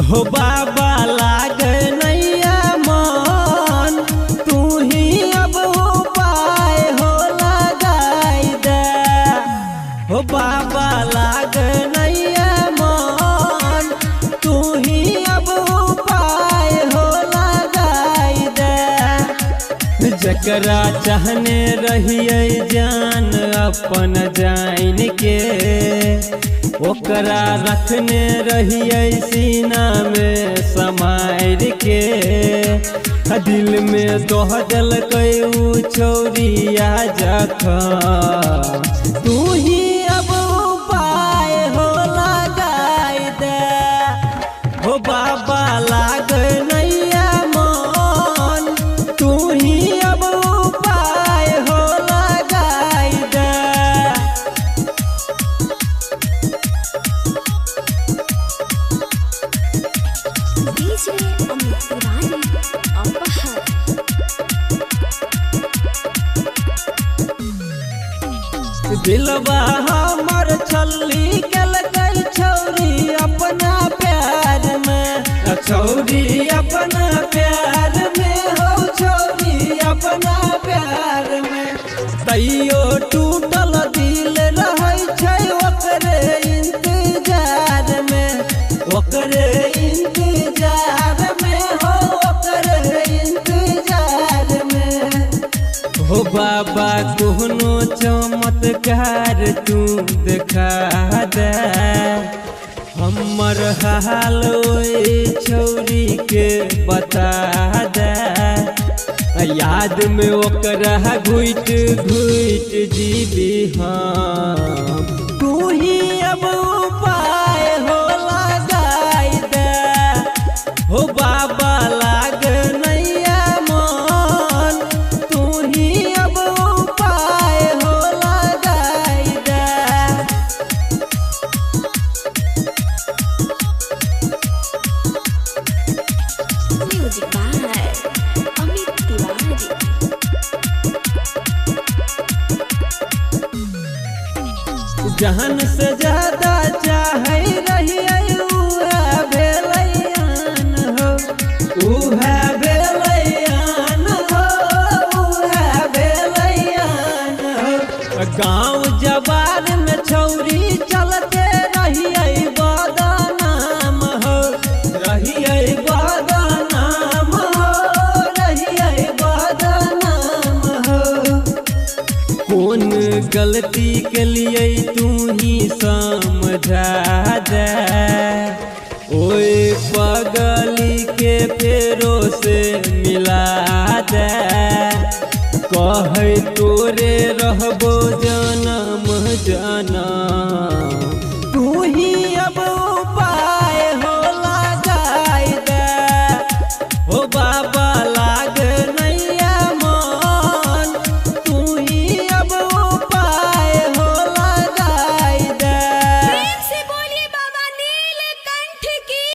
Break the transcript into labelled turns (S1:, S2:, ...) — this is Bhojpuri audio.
S1: हो बाबा लाग नैया मन तू ही अब उपाय हो लगाई दे। हो बाबा लाग नैया मन तू ही अब उपाय हो लगाई दे। जकरा चाहने रहिए जान अपन जान के ओकरा रखने रहिए सीना में समार के। दिल में दोहजल कयू छौरिया जखम तू ही अब उपाय हो लगाई दे। हो बाबा लाग नैया मन तू ही अब उपाय हो लगाई दे।
S2: DJ Amit Tiwari Apahar
S1: दिलवा हमर छल्ली कल गई छौरी अपना प्यार में। छौरी अपना प्यार में हो छौरी अपना प्यार में। तैयो टूटल दिल रहै छै ओकरे इंतजार में। ओकरे इंतजार में हो ओकरे इंतजार में। हो बाबा कोनो चमत्कार तू देखा दे। हमर हाल ओए छौरी के बता दे। याद में ओकरा घुट घुट जीवी हम तू ही अब उपाय हो लगाई दे। हो बाबा लाग नैया मन तू ही अब उपाय हो लगाई दे।
S2: Music by Amit Tiwari
S1: जहन से ज्यादा चाहे रहिए उहे भेलैयान हो। उहे भेलैयान हो उहे भेलैयान हो। गाँव जवार में छौरी चलते रहिए बदनाम हो। रहिए बदनाम हो रहिए बदनाम हो। कौन गलती के लिए तू ही समझा दे। ओए पगली के फेरो से मिला दे। कहे तोरे रहबो जनम जनम